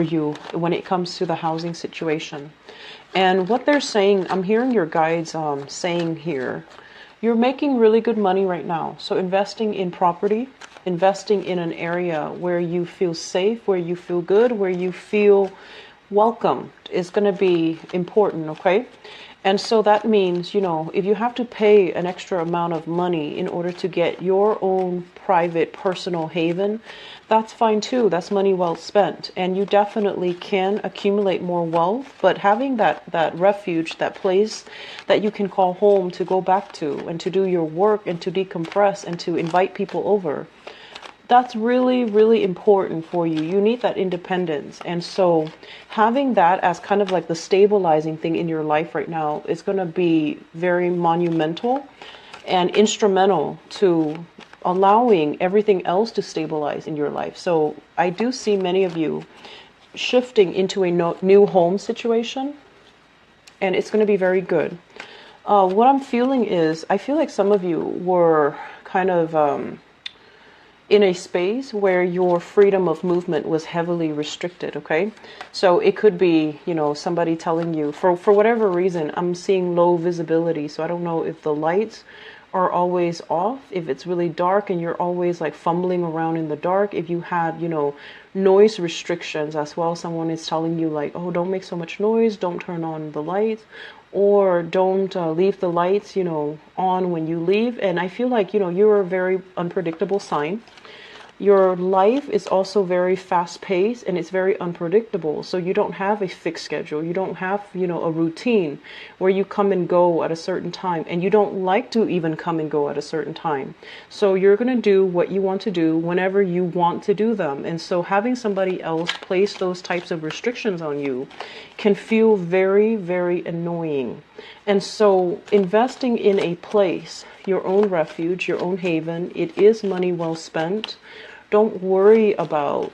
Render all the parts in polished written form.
you when it comes to the housing situation. And what they're saying, I'm hearing your guides saying here, you're making really good money right now. So investing in property, investing in an area where you feel safe, where you feel good, where you feel welcomed is going to be important, okay? And so that means, you know, if you have to pay an extra amount of money in order to get your own private personal haven, that's fine too. That's money well spent. And you definitely can accumulate more wealth, but having that refuge, that place that you can call home to go back to and to do your work and to decompress and to invite people over, that's really, really important for you. You need that independence. And so having that as kind of like the stabilizing thing in your life right now is going to be very monumental and instrumental to allowing everything else to stabilize in your life. So I do see many of you shifting into a new home situation, and it's going to be very good. What I'm feeling is, I feel like some of you were kind of in a space where your freedom of movement was heavily restricted, okay? So it could be, you know, somebody telling you, for whatever reason, I'm seeing low visibility, so I don't know if the lights are always off, if it's really dark and you're always like fumbling around in the dark, if you had, you know, noise restrictions as well, someone is telling you like, oh, don't make so much noise, don't turn on the lights, or don't leave the lights, you know, on when you leave. And I feel like, you know, you're a very unpredictable sign. Your life is also very fast paced and it's very unpredictable. So you don't have a fixed schedule. You don't have, you know, a routine where you come and go at a certain time, and you don't like to even come and go at a certain time. So you're going to do what you want to do whenever you want to do them. And so having somebody else place those types of restrictions on you can feel very, very annoying. And so investing in a place, your own refuge, your own haven, it is money well spent. Don't worry about,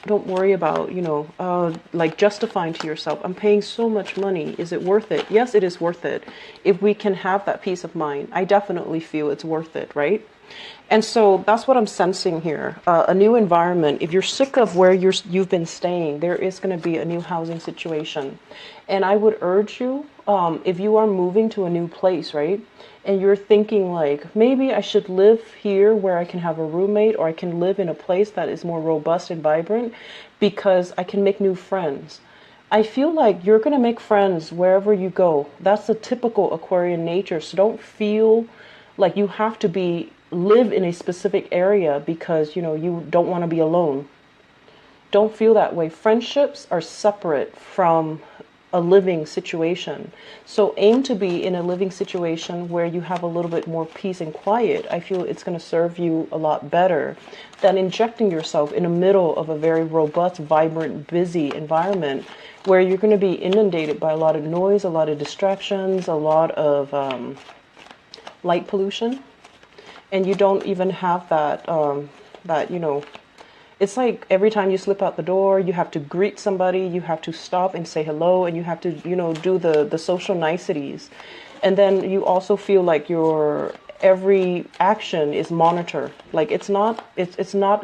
you know, like justifying to yourself, I'm paying so much money. Is it worth it? Yes, it is worth it. If we can have that peace of mind, I definitely feel it's worth it, right? And so that's what I'm sensing here. A new environment. If you're sick of where you've been staying, there is going to be a new housing situation. And I would urge you, if you are moving to a new place, right? And you're thinking like, maybe I should live here where I can have a roommate, or I can live in a place that is more robust and vibrant because I can make new friends. I feel like you're going to make friends wherever you go. That's the typical Aquarian nature. So don't feel like you have to live in a specific area because, you know, you don't want to be alone. Don't feel that way. Friendships are separate from a living situation. So aim to be in a living situation where you have a little bit more peace and quiet. I feel it's going to serve you a lot better than injecting yourself in the middle of a very robust, vibrant, busy environment where you're going to be inundated by a lot of noise, a lot of distractions, a lot of light pollution. And you don't even have that, you know, it's like every time you slip out the door, you have to greet somebody, you have to stop and say hello, and you have to, you know, do the social niceties. And then you also feel like your every action is monitored. Like it's not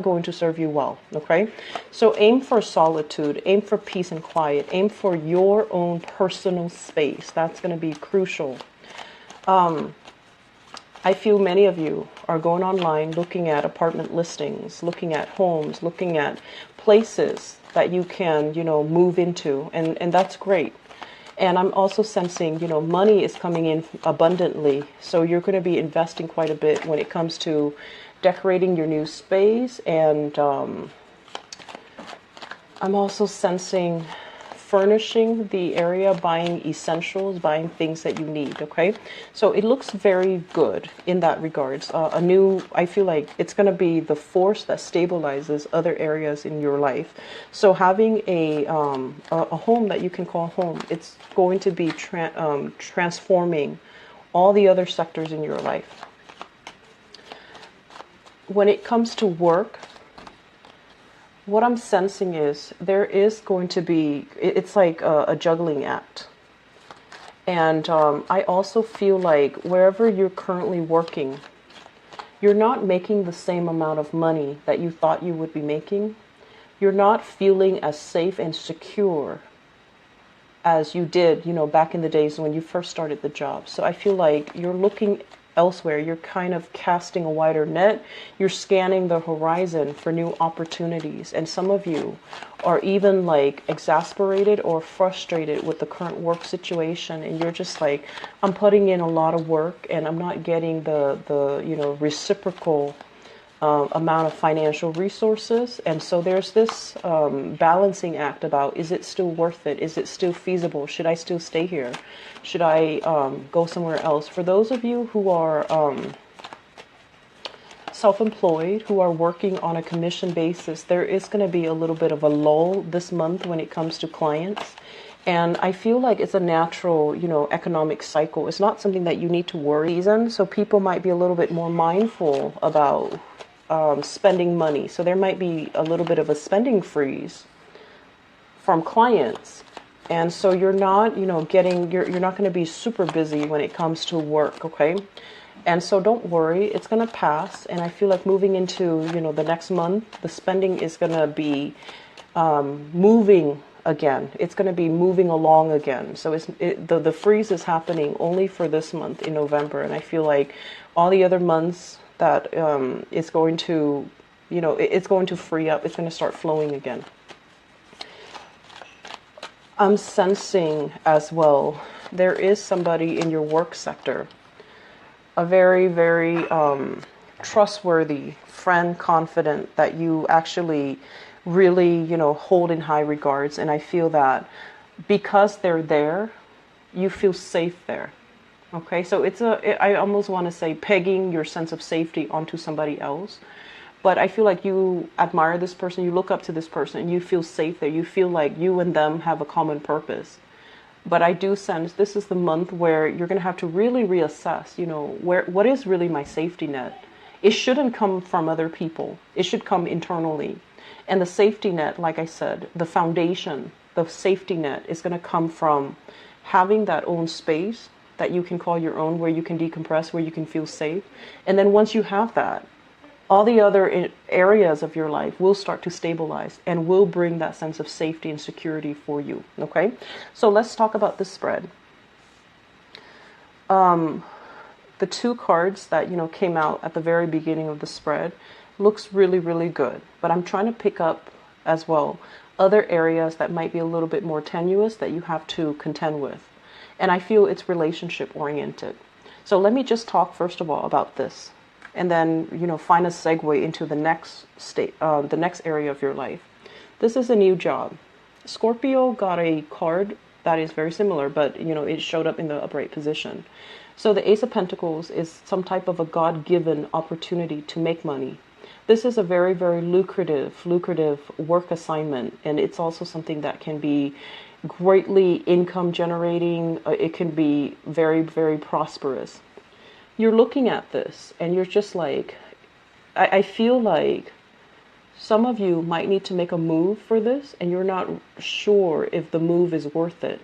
going to serve you well, okay? So aim for solitude, aim for peace and quiet, aim for your own personal space. That's going to be crucial. I feel many of you are going online looking at apartment listings, looking at homes, looking at places that you can, you know, move into, and that's great. And I'm also sensing, you know, money is coming in abundantly, so you're going to be investing quite a bit when it comes to decorating your new space. And I'm also sensing furnishing the area, buying essentials, buying things that you need, okay? So it looks very good in that regards. I feel like it's going to be the force that stabilizes other areas in your life. So having a home that you can call home, it's going to be transforming all the other sectors in your life. When it comes to work, what I'm sensing is there is going to be, it's like a juggling act. And I also feel like wherever you're currently working, you're not making the same amount of money that you thought you would be making, you're not feeling as safe and secure as you did, back in the days when you first started the job. So I feel like you're looking elsewhere. You're kind of casting a wider net. You're scanning the horizon for new opportunities. And some of you are even like exasperated or frustrated with the current work situation. And you're just like, I'm putting in a lot of work and I'm not getting the reciprocal amount of financial resources. And so there's this balancing act about, is it still worth it? Is it still feasible? Should I still stay here? Should I go somewhere else? For those of you who are self-employed, who are working on a commission basis, there is going to be a little bit of a lull this month when it comes to clients. And I feel like it's a natural, economic cycle. It's not something that you need to worry. So people might be a little bit more mindful about spending money. So there might be a little bit of a spending freeze from clients. And so you're not, you're not going to be super busy when it comes to work, okay? And so don't worry, it's going to pass. And I feel like moving into, the next month, the spending is going to be moving again. It's going to be moving along again. So the freeze is happening only for this month in November. And I feel like all the other months that it's going to, it's going to free up. It's going to start flowing again. I'm sensing as well, there is somebody in your work sector, a very, very trustworthy friend, confident, that you actually really, hold in high regards. And I feel that because they're there, you feel safe there. Okay, so I almost want to say pegging your sense of safety onto somebody else. But I feel like you admire this person, you look up to this person, and you feel safe there. You feel like you and them have a common purpose. But I do sense this is the month where you're going to have to really reassess, what is really my safety net? It shouldn't come from other people. It should come internally. And the safety net, like I said, the foundation, the safety net is going to come from having that own space that you can call your own, where you can decompress, where you can feel safe. And then once you have that, all the other areas of your life will start to stabilize and will bring that sense of safety and security for you. Okay, so let's talk about this spread. The two cards that came out at the very beginning of the spread looks really, really good. But I'm trying to pick up as well other areas that might be a little bit more tenuous that you have to contend with. And I feel it's relationship oriented. So let me just talk first of all about this. And then, find a segue into the next the next area of your life. This is a new job. Scorpio got a card that is very similar, but, it showed up in the upright position. So the Ace of Pentacles is some type of a God-given opportunity to make money. This is a very, very lucrative work assignment. And it's also something that can be greatly income generating. It can be very, very prosperous. You're looking at this and you're just like, I feel like some of you might need to make a move for this and you're not sure if the move is worth it.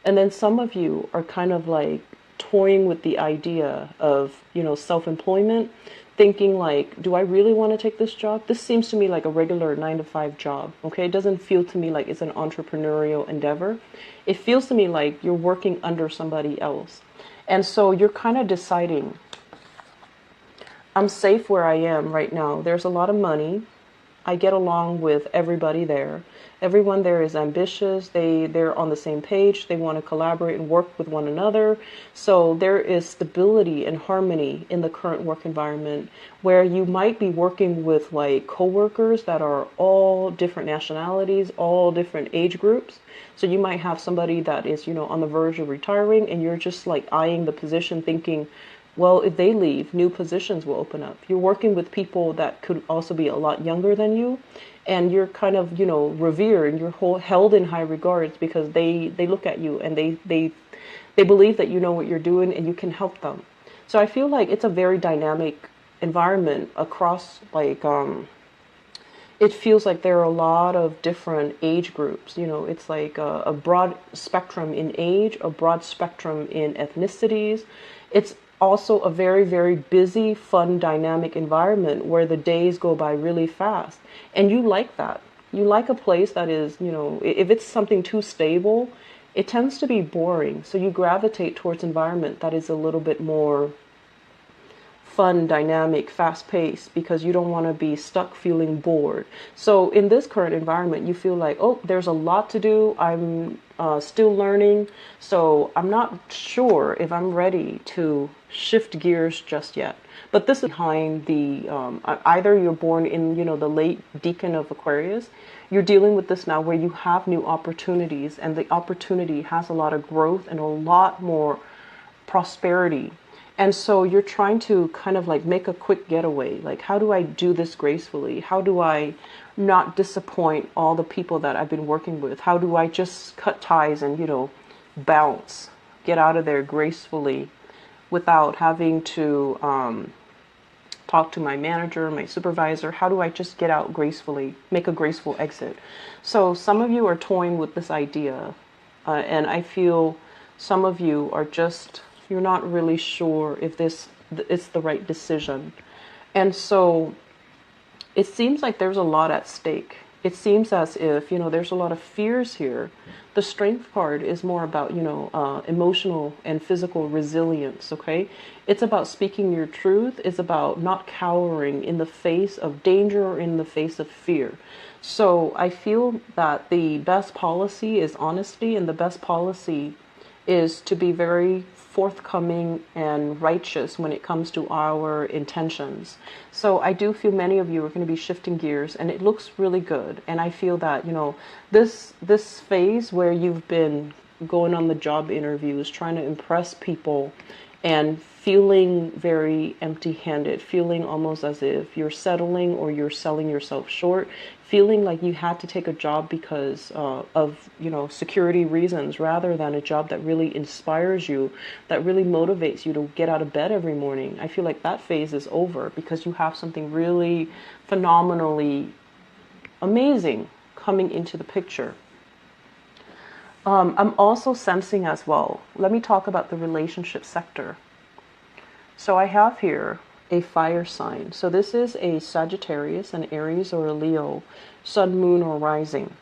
And then some of you are kind of like toying with the idea of, self-employment, thinking like, do I really want to take this job? This seems to me like a regular 9-to-5 job. Okay. It doesn't feel to me like it's an entrepreneurial endeavor. It feels to me like you're working under somebody else. And so you're kind of deciding, I'm safe where I am right now. There's a lot of money. I get along with everybody there. Everyone there is ambitious. They're on the same page. They want to collaborate and work with one another. So there is stability and harmony in the current work environment, where you might be working with like coworkers that are all different nationalities, all different age groups. So you might have somebody that is, on the verge of retiring, and you're just like eyeing the position thinking, well, if they leave, new positions will open up. You're working with people that could also be a lot younger than you, and you're kind of, revered, and you're held in high regards because they look at you and they believe that you know what you're doing and you can help them. So I feel like it's a very dynamic environment across like, it feels like there are a lot of different age groups. It's like a broad spectrum in age, a broad spectrum in ethnicities. It's also a very, very busy, fun, dynamic environment where the days go by really fast. And you like that. You like a place that is, if it's something too stable, it tends to be boring. So you gravitate towards environment that is a little bit more fun, dynamic, fast paced, because you don't want to be stuck feeling bored. So in this current environment, you feel like, oh, there's a lot to do. I'm still learning. So I'm not sure if I'm ready to shift gears just yet. But this is behind the, either you're born in, the late decan of Aquarius, you're dealing with this now where you have new opportunities, and the opportunity has a lot of growth and a lot more prosperity. And so you're trying to kind of like make a quick getaway. Like, how do I do this gracefully? How do I not disappoint all the people that I've been working with? How do I just cut ties and, bounce, get out of there gracefully without having to talk to my manager, my supervisor? How do I just get out gracefully, make a graceful exit? So some of you are toying with this idea. And I feel some of you are just, you're not really sure if this is the right decision. And so it seems like there's a lot at stake. It seems as if, there's a lot of fears here. The strength card is more about, emotional and physical resilience, okay? It's about speaking your truth. It's about not cowering in the face of danger or in the face of fear. So I feel that the best policy is honesty, and the best policy is to be very forthcoming and righteous when it comes to our intentions. So I do feel many of you are going to be shifting gears, and it looks really good. And I feel that, this phase where you've been going on the job interviews, trying to impress people and feeling very empty-handed, feeling almost as if you're settling or you're selling yourself short, feeling like you had to take a job because of, security reasons, rather than a job that really inspires you, that really motivates you to get out of bed every morning. I feel like that phase is over, because you have something really phenomenally amazing coming into the picture. I'm also sensing as well, let me talk about the relationship sector. So I have here a fire sign. So this is a Sagittarius, an Aries, or a Leo, sun, moon, or rising.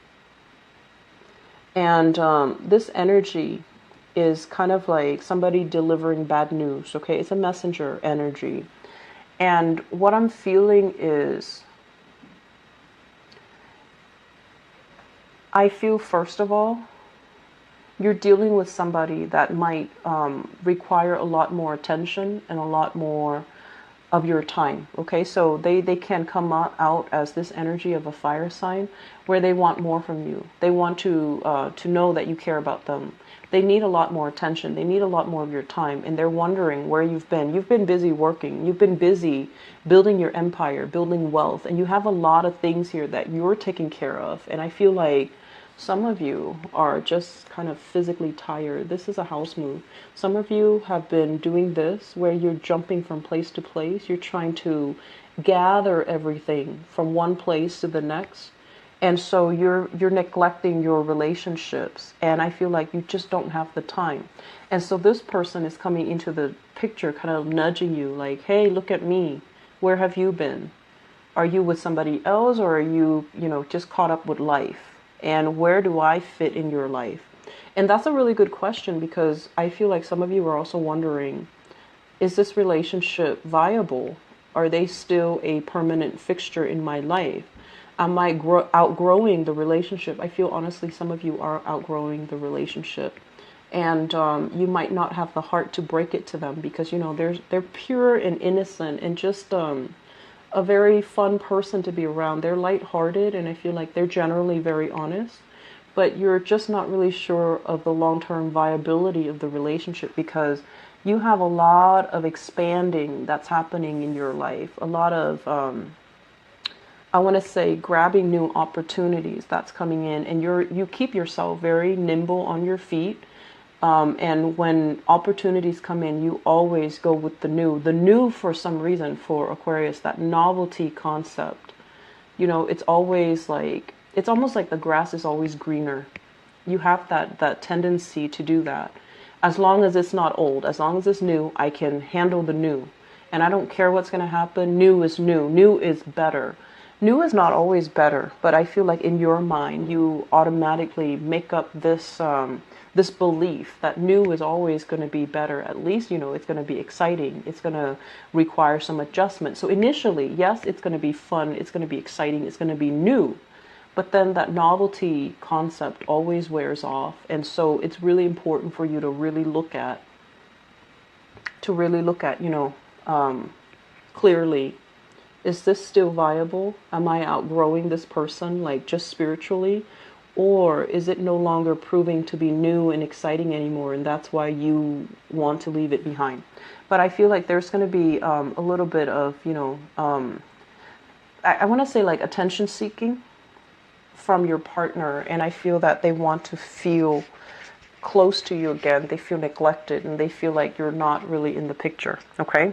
And this energy is kind of like somebody delivering bad news, okay? It's a messenger energy. And what I'm feeling is, I feel, first of all, you're dealing with somebody that might require a lot more attention and a lot more of your time, okay? So they can come out as this energy of a fire sign, where they want more from you. They want to know that you care about them. They need a lot more attention. They need a lot more of your time, and they're wondering where you've been. You've been busy working. You've been busy building your empire, building wealth, and you have a lot of things here that you're taking care of. And I feel like some of you are just kind of physically tired. This is a house move. Some of you have been doing this where you're jumping from place to place. You're trying to gather everything from one place to the next. And so you're neglecting your relationships. And I feel like you just don't have the time. And so this person is coming into the picture, kind of nudging you like, hey, look at me. Where have you been? Are you with somebody else, or are you, just caught up with life? And where do I fit in your life? And that's a really good question, because I feel like some of you are also wondering, is this relationship viable? Are they still a permanent fixture in my life? Am I outgrowing the relationship? I feel honestly some of you are outgrowing the relationship. And you might not have the heart to break it to them, because, they're pure and innocent and just a very fun person to be around. They're lighthearted, and I feel like they're generally very honest, but you're just not really sure of the long-term viability of the relationship, because you have a lot of expanding that's happening in your life, a lot of I want to say grabbing new opportunities that's coming in, and you keep yourself very nimble on your feet. And when opportunities come in, you always go with the new. The new, for some reason, for Aquarius, that novelty concept. It's always like, it's almost like the grass is always greener. You have that tendency to do that. As long as it's not old, as long as it's new, I can handle the new. And I don't care what's going to happen. New is new. New is better. New is not always better, but I feel like in your mind you automatically make up this belief that new is always going to be better. At least it's going to be exciting. It's going to require some adjustment. So initially, yes, it's going to be fun. It's going to be exciting. It's going to be new. But then that novelty concept always wears off, and so it's really important for you to really look at clearly. Is this still viable? Am I outgrowing this person, like just spiritually? Or is it no longer proving to be new and exciting anymore, and that's why you want to leave it behind? But I feel like there's going to be a little bit of, I want to say like attention seeking from your partner, and I feel that they want to feel close to you again. They feel neglected, and they feel like you're not really in the picture, okay?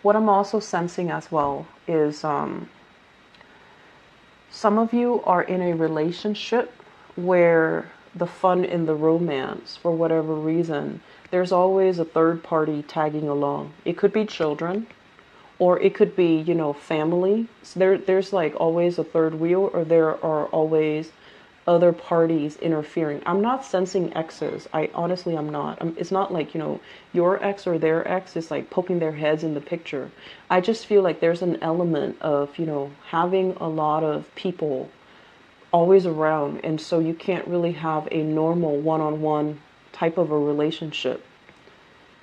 What I'm also sensing as well is some of you are in a relationship where the fun in the romance, for whatever reason, there's always a third party tagging along. It could be children, or it could be, family. So there's like always a third wheel, or there are always other parties interfering. I'm not sensing exes. I'm not. It's not like, your ex or their ex is like poking their heads in the picture. I just feel like there's an element of, having a lot of people always around. And so you can't really have a normal one-on-one type of a relationship.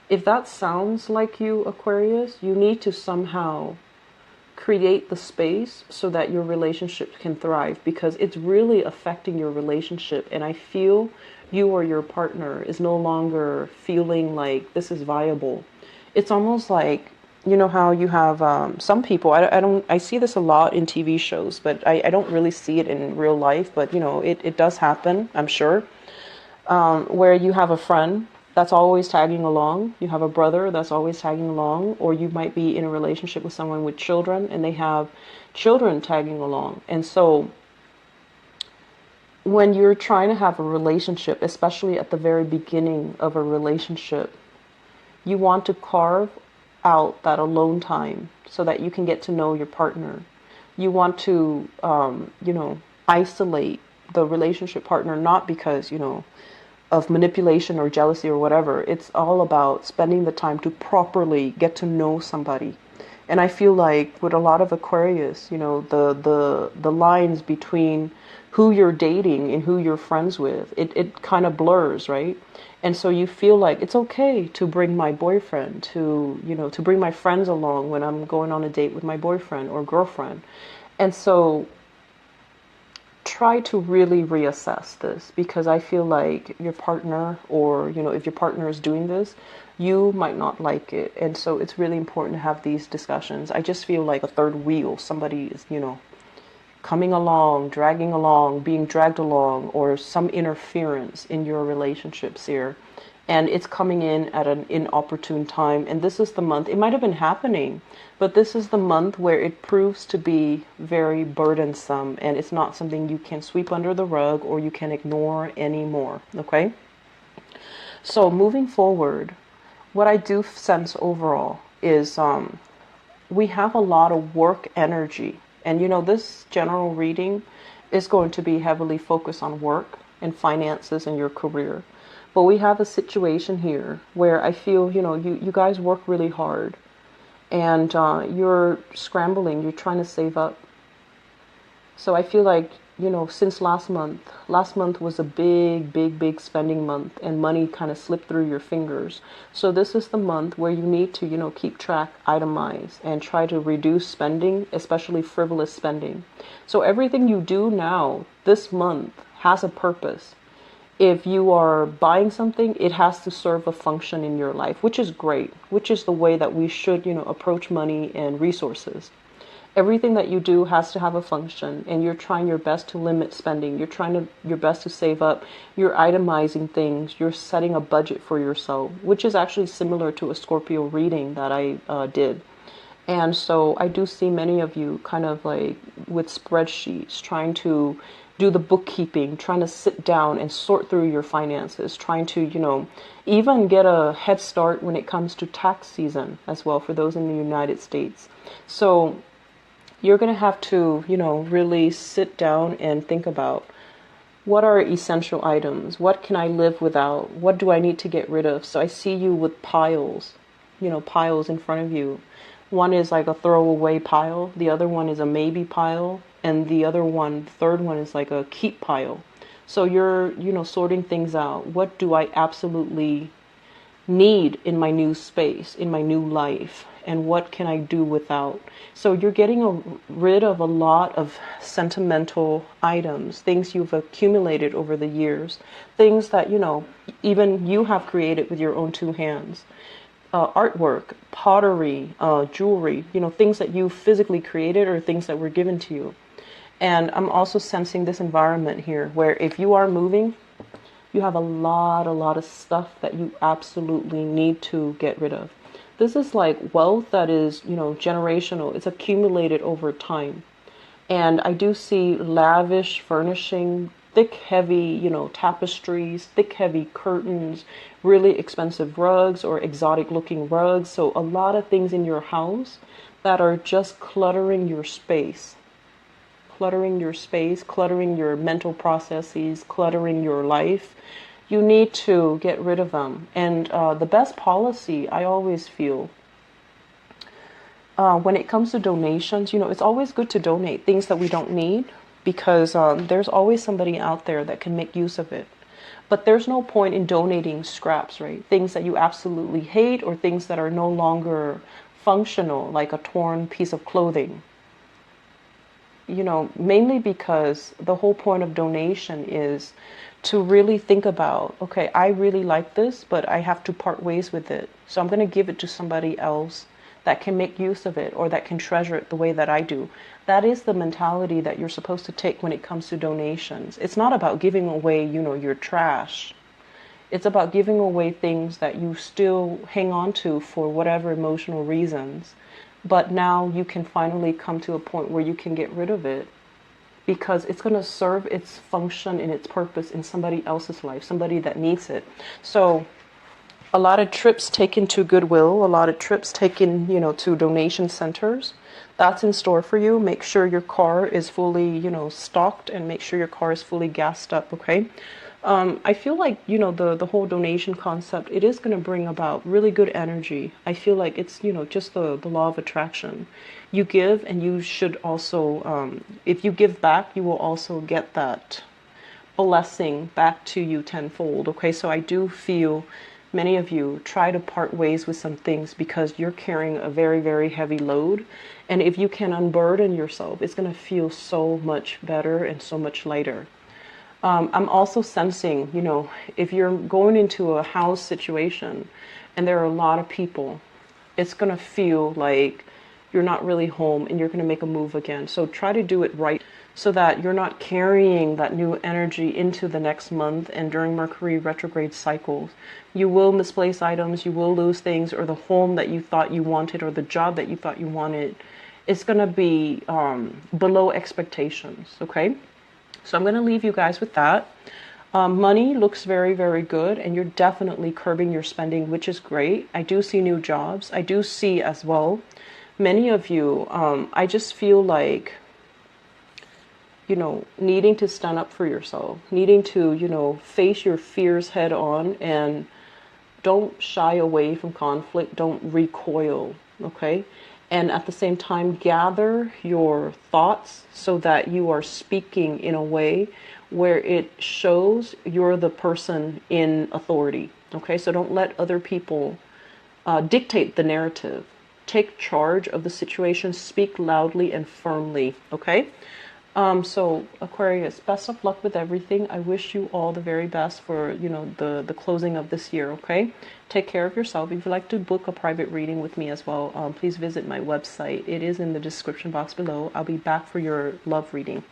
If that sounds like you, Aquarius, you need to somehow create the space so that your relationship can thrive, because it's really affecting your relationship. And I feel you or your partner is no longer feeling like this is viable. It's almost like, how you have some people, I see this a lot in TV shows, but I don't really see it in real life, but it does happen, I'm sure, where you have a friend that's always tagging along. You have a brother that's always tagging along, or you might be in a relationship with someone with children and they have children tagging along. And so when you're trying to have a relationship, especially at the very beginning of a relationship, you want to carve out that alone time so that you can get to know your partner. You want to, isolate the relationship partner, not because, of manipulation or jealousy or whatever. It's all about spending the time to properly get to know somebody. And I feel like with a lot of Aquarius, the lines between who you're dating and who you're friends with, it kind of blurs, right? And so you feel like it's okay to bring my boyfriend to bring my friends along when I'm going on a date with my boyfriend or girlfriend. And so try to really reassess this, because I feel like your partner, or if your partner is doing this, you might not like it. And so it's really important to have these discussions. I just feel like a third wheel, somebody is coming along, dragging along, being dragged along, or some interference in your relationships here. And it's coming in at an inopportune time. And this is the month, it might have been happening, but this is the month where it proves to be very burdensome, and it's not something you can sweep under the rug or you can ignore anymore, okay? So moving forward, what I do sense overall is we have a lot of work energy. And this general reading is going to be heavily focused on work and finances and your career. But we have a situation here where I feel, you guys work really hard, and you're scrambling, you're trying to save up. So I feel like, since last month was a big spending month, and money kind of slipped through your fingers. So this is the month where you need to, keep track, itemize, and try to reduce spending, especially frivolous spending. So everything you do now, this month, has a purpose. If you are buying something, it has to serve a function in your life, which is great, which is the way that we should, approach money and resources. Everything that you do has to have a function, and you're trying your best to limit spending. You're trying your best to save up. You're itemizing things. You're setting a budget for yourself, which is actually similar to a Scorpio reading that I did. And so I do see many of you kind of like with spreadsheets, trying to do the bookkeeping, trying to sit down and sort through your finances, trying to, even get a head start when it comes to tax season as well for those in the United States. So you're going to have to, really sit down and think about what are essential items? What can I live without? What do I need to get rid of? So I see you with piles, piles in front of you. One is like a throwaway pile, the other one is a maybe pile, and the other one, third one is like a keep pile. So you're, sorting things out. What do I absolutely need in my new space, in my new life, and what can I do without? So you're getting rid of a lot of sentimental items, things you've accumulated over the years, things that, even you have created with your own two hands. Artwork, pottery, jewelry, things that you physically created or things that were given to you. And I'm also sensing this environment here where if you are moving, you have a lot of stuff that you absolutely need to get rid of. This is like wealth that is, generational. It's accumulated over time. And I do see lavish furnishing, thick, heavy, tapestries, thick, heavy curtains, really expensive rugs or exotic looking rugs. So a lot of things in your house that are just cluttering your space. Cluttering your space, cluttering your mental processes, cluttering your life. You need to get rid of them. And the best policy, I always feel, when it comes to donations, it's always good to donate things that we don't need because there's always somebody out there that can make use of it. But there's no point in donating scraps, right? Things that you absolutely hate or things that are no longer functional, like a torn piece of clothing. Mainly because the whole point of donation is to really think about, okay, I really like this, but I have to part ways with it. So I'm going to give it to somebody else that can make use of it or that can treasure it the way that I do. That is the mentality that you're supposed to take when it comes to donations. It's not about giving away, your trash. It's about giving away things that you still hang on to for whatever emotional reasons. But now you can finally come to a point where you can get rid of it because it's going to serve its function and its purpose in somebody else's life, somebody that needs it. So a lot of trips taken to Goodwill, a lot of trips taken, to donation centers. That's in store for you. Make sure your car is fully, stocked and make sure your car is fully gassed up, okay? I feel like, the whole donation concept, it is going to bring about really good energy. I feel like it's, just the law of attraction. You give and you should also, if you give back, you will also get that blessing back to you tenfold, okay? So I do feel many of you try to part ways with some things because you're carrying a very, very heavy load. And if you can unburden yourself, it's going to feel so much better and so much lighter. I'm also sensing, if you're going into a house situation and there are a lot of people, it's going to feel like you're not really home and you're going to make a move again. So try to do it right so that you're not carrying that new energy into the next month and during Mercury retrograde cycles. You will misplace items, you will lose things, or the home that you thought you wanted or the job that you thought you wanted, it's going to be below expectations, okay? So I'm going to leave you guys with that. Money looks very, very good, and you're definitely curbing your spending, which is great. I do see new jobs. I do see as well, many of you, I just feel like, needing to stand up for yourself, needing to, face your fears head on and don't shy away from conflict. Don't recoil, okay? And at the same time, gather your thoughts so that you are speaking in a way where it shows you're the person in authority. Okay, so don't let other people dictate the narrative. Take charge of the situation. Speak loudly and firmly. Okay. So Aquarius, best of luck with everything. I wish you all the very best for, the closing of this year, okay? Take care of yourself. If you'd like to book a private reading with me as well, please visit my website. It is in the description box below. I'll be back for your love reading.